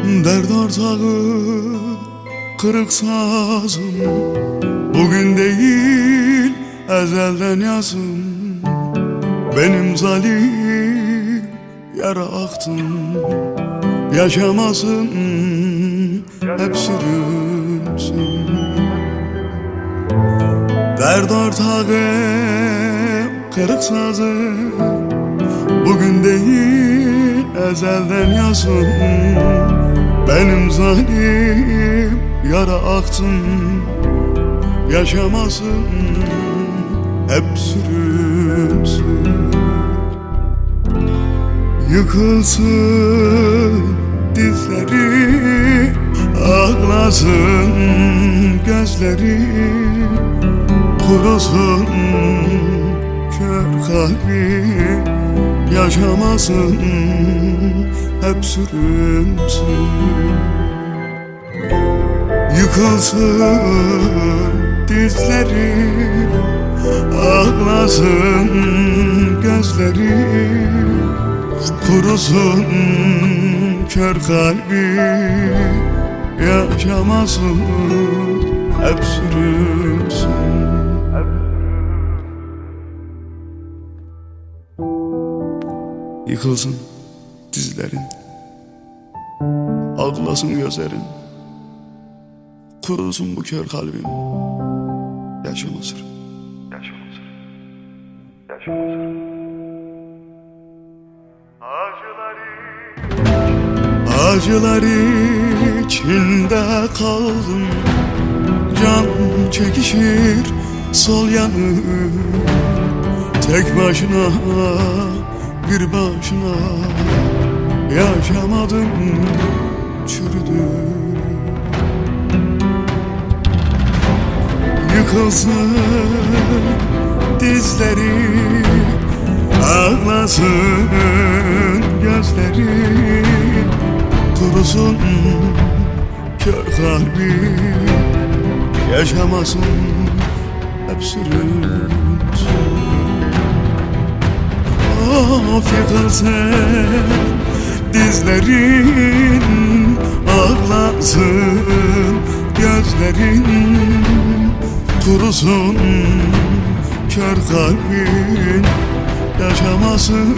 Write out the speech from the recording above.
Dert ortağı kırık sazım, bugün değil ezelden yazım. Benim zalim yara aktım, yaşamasın hep sürünsün. Dert ortağı kırık sazım, bugün değil ezelden yazım. Benim zalim yara aktım, yaşamasın hep sürünsün. Yıkılsın dizleri, ağlasın gözleri, kurusun kör kalbi, yaşamasın hep sürünsün. Yıkılsın dizleri, ağlasın gözleri, kurusun kör kalbi, yaşamasın hep sürünsün. Yıkılsın dizlerin, ağlasın gözlerin, kurusun bu kör kalbin, yaşamasın. Acılar içinde kaldım, can çekişir sol yanı. Tek başına bir başına yaşamadım, çürüdü. Yıkılsın dizleri, ağlasın gözleri, kurusun kör kalbi, yaşamasın hep sürünsün. Of yıkılsın dizlerin, ağlasın gözlerin, kurusun kör kalbin, yaşamasın